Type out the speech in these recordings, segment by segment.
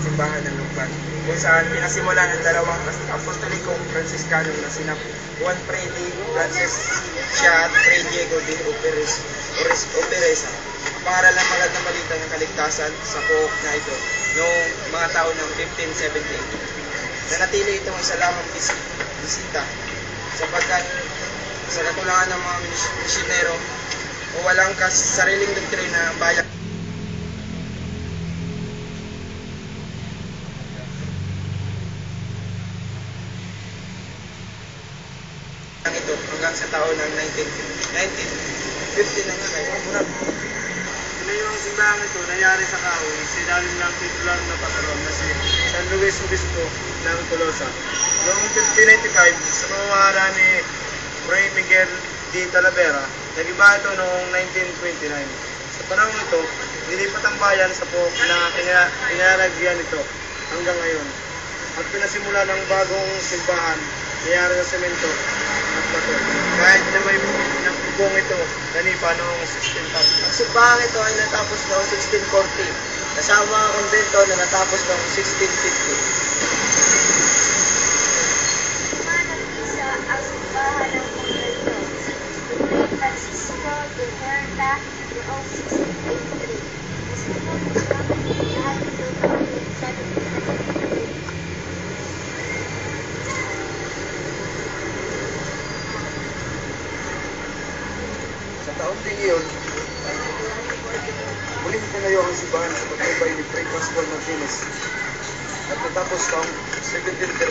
simbahan ng Lukban, kung saan pinasimulan ang dalawang apostolikong Franciscano na sina Juan Fray de Francesca at Fray Diego de Opereza. Ang pangaral ng magandang balita ng kaligtasan sa pook na ito noong mga taon ng 1578. Nanatili itong isa lamang bisita sapagkat sa katulangan ng mga misyonero o walang sariling doktrina ng bayan ito hanggang sa taon ng 1950 na nga kayo. Yung simbahan ito nangyari sa kahoy, sinalim ng titular na patron na si San Luis Obispo ng Tolosa. Noong 1595, sa pamamahala ni Fray Miguel de Talavera, nag-iba ito noong 1929. Sa panahon ito, nilipat ang bayan sa pook na inalagyan ito hanggang ngayon. At pinasimula ng bagong simbahan, nangyari sa semento at bato. Kahit na may bubong ito, nanipa noong 1610. Ang simbahan ito ay natapos noong 1640, kasama ang konbento na natapos noong 1650. Managisa ang simbahan ng konbento ni Francisco de Herta noong 1683. Nasunod ang lahat ito noong 1793. Sa taong din iyon, muling tinayo ang simbahan sa pagtibay ni Fray Pascual Martinez at natapos taong 1738.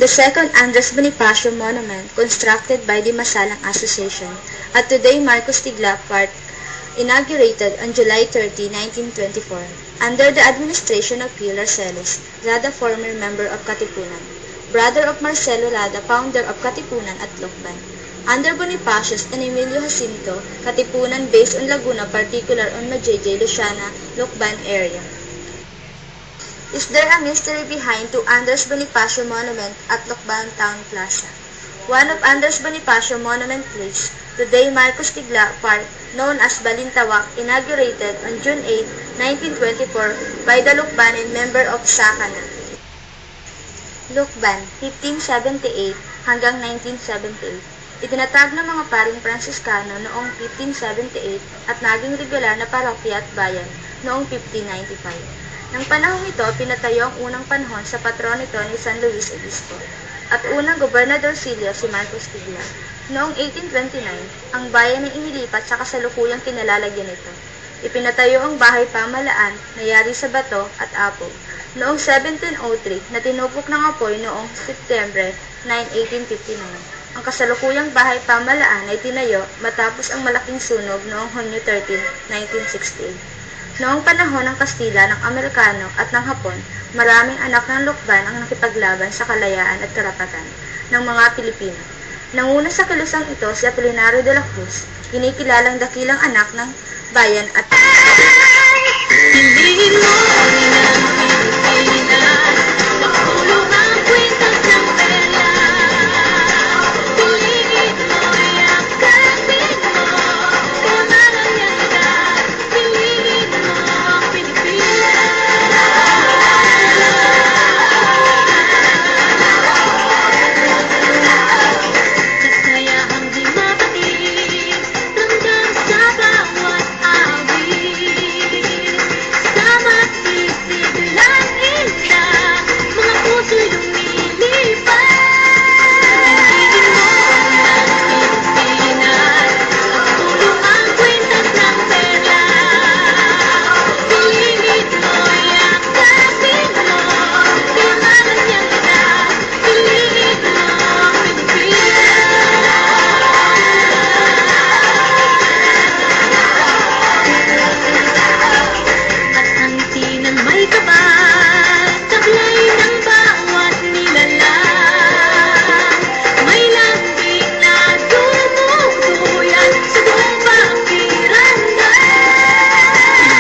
The second Andres Bonifacio Monument, constructed by the Masalang Association, at today Marcos Tigla Park, inaugurated on July 30, 1924, under the administration of Pilar Celis, Lada, former member of Katipunan, brother of Marcelo Lada, founder of Katipunan at Lukban. Under Bonifacius and Emilio Jacinto, Katipunan based on Laguna, particular on Majayjay, Luciana, Lukban area. Is there a mystery behind two Andres Bonifacio Monument at Lukban Town Plaza? One of Andres Bonifacio Monument Place, today Marcos Tigla Park, known as Balintawak, inaugurated on June 8, 1924 by the Lukbanin member of Sakana. Lukban, 1578 hanggang 1978. Itinatag ng mga paring Franciscano noong 1578 at naging regular na parokya at bayan noong 1595. Nang panahong ito, pinatayo ang unang panahon sa patron nito ni San Luis Obispo at unang gobernador Silio si Marcos Tigla. Noong 1829, ang bayan ay inilipat sa kasalukuyang kinalalagyan nito. Ipinatayo ang bahay pamalaan na yari sa bato at apog. noong 1703 na tinupok ng apoy noong Setyembre 9, 1859. Ang kasalukuyang bahay pamalaan ay tinayo matapos ang malaking sunog noong Hunyo 13, 1968. Noong panahon ng Kastila, ng Amerikano at ng Hapon, maraming anak ng Lukban ang nakipaglaban sa kalayaan at karapatan ng mga Pilipino. Nanguna sa kilusang ito si Apolinario de la Cruz, kinikilalang dakilang anak ng bayan at Piliin mo rin ang Pilipinas, makulong ang kwintas ng perla. Piliin mo, yakapin mo, kamarang yan ka. Piliin mo ang Pilipinas. Kasayahang di mapatid, hanggang sa bawat awit. Sama't isip lang isa, mga puso'y lumilipad. Piliin mo ang Pilipinas, makulong ang kwintas ng perla. Piliin mo, yakapin mo, kamarang yan ka. Piliin mo ang Pilipinas. At hangtinan may kapal, taglay ng bawat nilalang. May lambing na tumutuyan sa buong pakiramdam.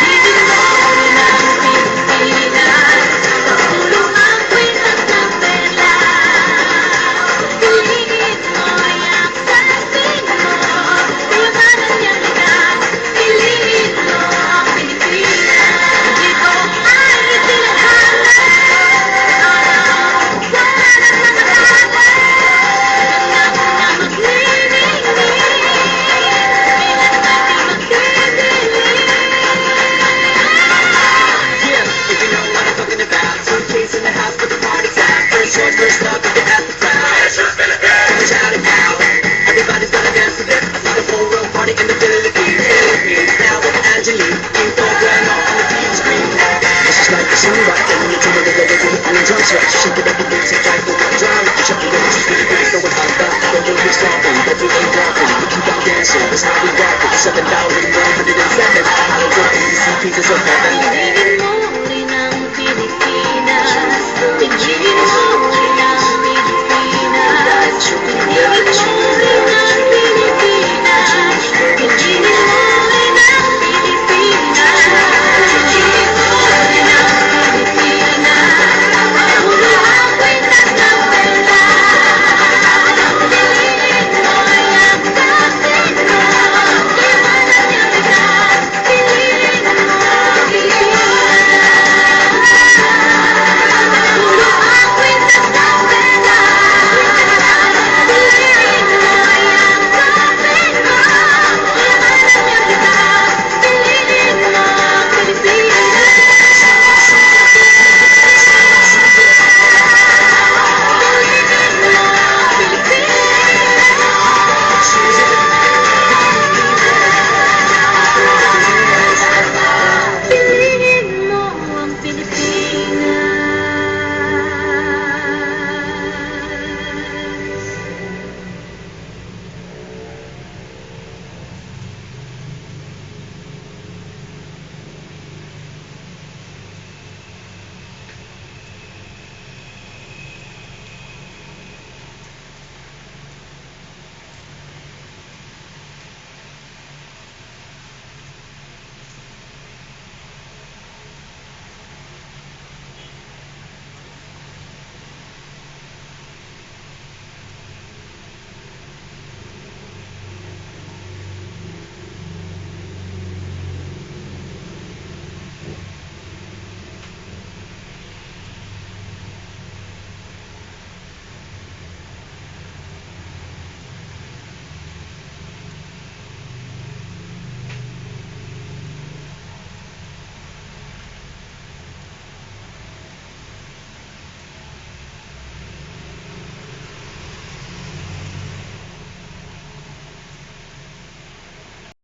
Piliin mo rin ang Pilipinas, makulong ang kwintas ng perla. Piliin mo, yakapin mo, kayamanang yan ka. Piliin mo ang Pilipinas. Dito ay itinadhana, wala nang nakakatawa. Ganap na magniningning, kailan natin magdidilim. Yeah, if you know what I'm talking about. Suitcase in the house, but the party's out. First choice, first love, get at the crowd. Come shout it out. Everybody's gonna dance to this. I see the whole world party in the Philippines. Now with Angelique, King Bueno on the TV screen. She's like the singer, right? Telling you to the drums, right? Shake it up.